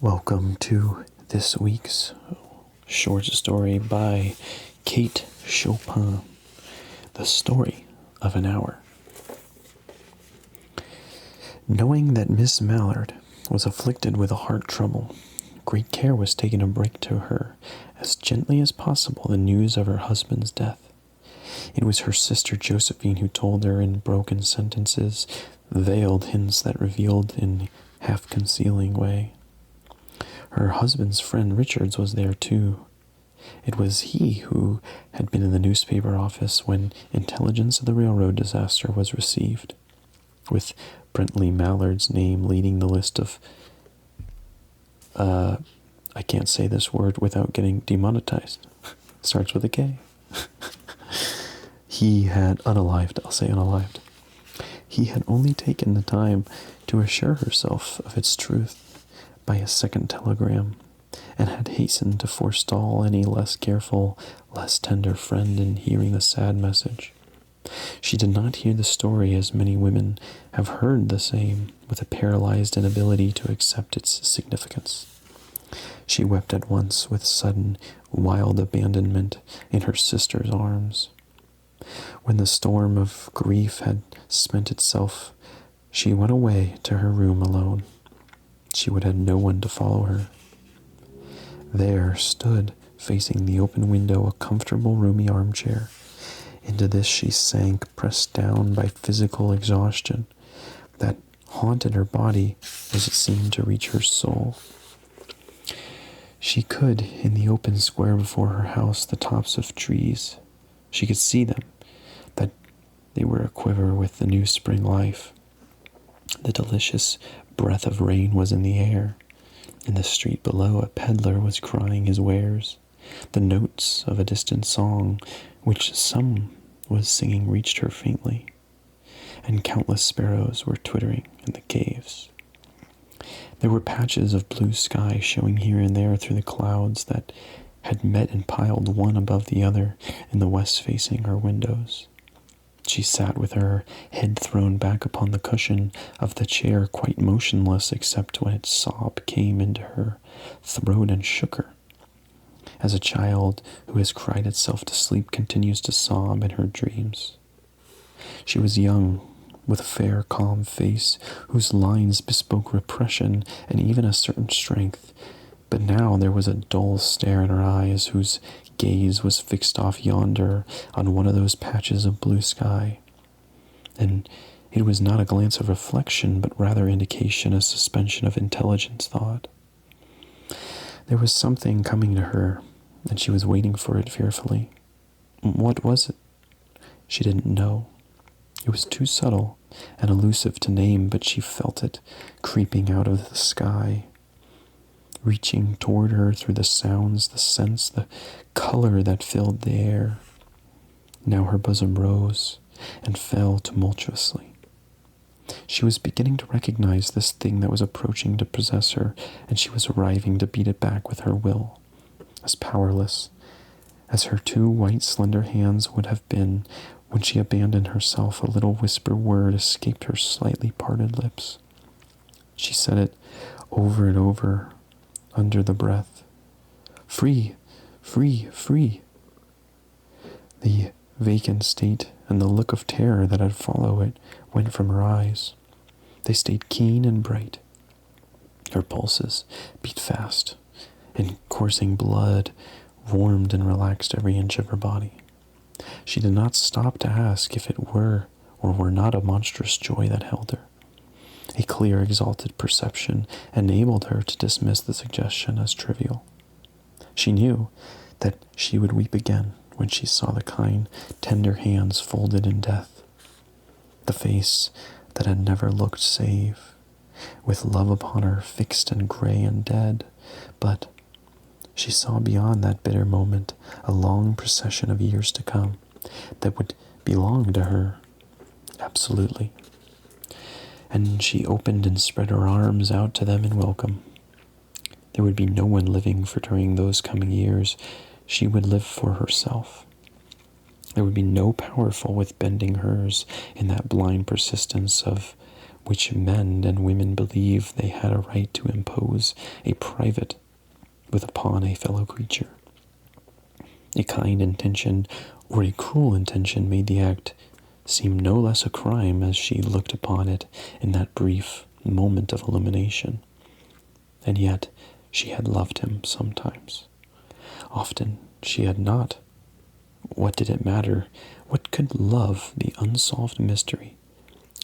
Welcome to this week's short story by Kate Chopin, The Story of an Hour. Knowing that Miss Mallard was afflicted with a heart trouble, great care was taken to break to her as gently as possible the news of her husband's death. It was her sister Josephine who told her in broken sentences, veiled hints that revealed in half-concealing way. Her husband's friend Richards was there too. It was he who had been in the newspaper office when intelligence of the railroad disaster was received, with Brentley Mallard's name leading the list of, I can't say this word without getting demonetized. Starts with a K. He had unalived, I'll say unalived. He had only taken the time to assure herself of its truth by a second telegram, and had hastened to forestall any less careful, less tender friend in hearing the sad message. She did not hear the story as many women have heard the same, with a paralyzed inability to accept its significance. She wept at once with sudden, wild abandonment in her sister's arms. When the storm of grief had spent itself, she went away to her room alone. She would have no one to follow her. There stood, facing the open window, a comfortable, roomy armchair. Into this she sank, pressed down by physical exhaustion that haunted her body as it seemed to reach her soul. She could, in the open square before her house, the tops of trees. She could see them, that they were aquiver with the new spring life. The delicious breath of rain was in the air. In the street below, a peddler was crying his wares. The notes of a distant song, which some was singing, reached her faintly, and countless sparrows were twittering in the caves. There were patches of blue sky showing here and there through the clouds that had met and piled one above the other in the west facing her windows. She sat with her head thrown back upon the cushion of the chair, quite motionless except when its sob came into her throat and shook her, as a child who has cried itself to sleep continues to sob in her dreams. She was young, with a fair, calm face, whose lines bespoke repression and even a certain strength, but now there was a dull stare in her eyes, whose gaze was fixed off yonder on one of those patches of blue sky. And it was not a glance of reflection, but rather indication, a suspension of intelligent thought. There was something coming to her, and she was waiting for it fearfully. What was it? She didn't know. It was too subtle and elusive to name, but she felt it creeping out of the sky, reaching toward her through the sounds, the scents, the color that filled the air. Now her bosom rose and fell tumultuously. She was beginning to recognize this thing that was approaching to possess her, and she was arriving to beat it back with her will, as powerless as her two white, slender hands would have been when she abandoned herself. A little whisper word escaped her slightly parted lips. She said it over and over, under the breath. Free, free, free. The vacant state and the look of terror that had followed it went from her eyes. They stayed keen and bright. Her pulses beat fast, and coursing blood warmed and relaxed every inch of her body. She did not stop to ask if it were or were not a monstrous joy that held her. A clear, exalted perception enabled her to dismiss the suggestion as trivial. She knew that she would weep again when she saw the kind, tender hands folded in death, the face that had never looked save, with love upon her fixed and gray and dead. But she saw beyond that bitter moment a long procession of years to come that would belong to her, absolutely. And she opened and spread her arms out to them in welcome. There would be no one living for during those coming years. She would live for herself. There would be no powerful with bending hers in that blind persistence of which men and women believe they had a right to impose a private upon a fellow creature. A kind intention or a cruel intention made the act seem no less a crime as she looked upon it in that brief moment of illumination. And yet she had loved him sometimes. Often she had not. What did it matter? What could love, the unsolved mystery,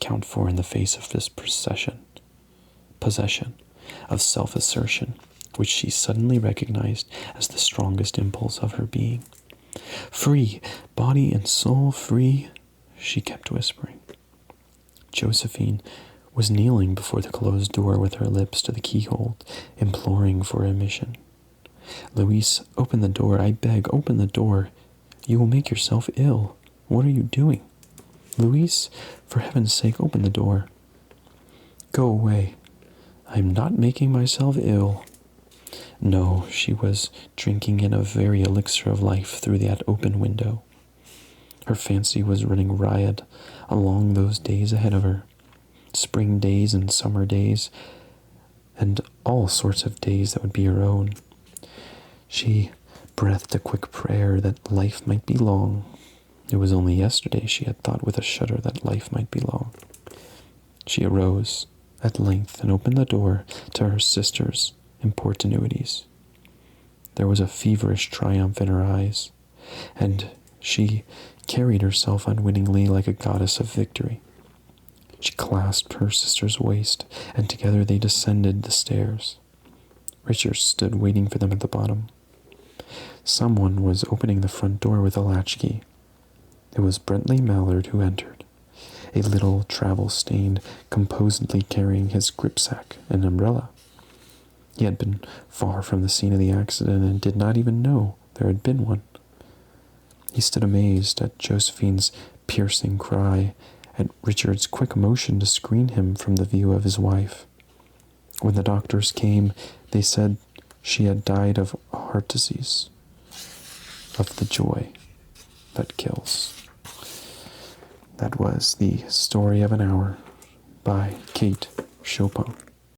count for in the face of this possession of self-assertion, which she suddenly recognized as the strongest impulse of her being? Free, body and soul free, she kept whispering. Josephine was kneeling before the closed door with her lips to the keyhole, imploring for admission. Louise, open the door, I beg, open the door. You will make yourself ill. What are you doing? Louise, for heaven's sake, open the door. Go away. I am not making myself ill. No, she was drinking in a very elixir of life through that open window. Her fancy was running riot along those days ahead of her. Spring days and summer days, and all sorts of days that would be her own. She breathed a quick prayer that life might be long. It was only yesterday she had thought with a shudder that life might be long. She arose at length and opened the door to her sister's importunities. There was a feverish triumph in her eyes, and she carried herself unwittingly like a goddess of victory. She clasped her sister's waist, and together they descended the stairs. Richard stood waiting for them at the bottom. Someone was opening the front door with a latchkey. It was Bentley Mallard who entered, a little travel-stained, composedly carrying his gripsack and umbrella. He had been far from the scene of the accident and did not even know there had been one. He stood amazed at Josephine's piercing cry, at Richard's quick motion to screen him from the view of his wife. When the doctors came, they said she had died of heart disease, of the joy that kills. That was The Story of an Hour by Kate Chopin.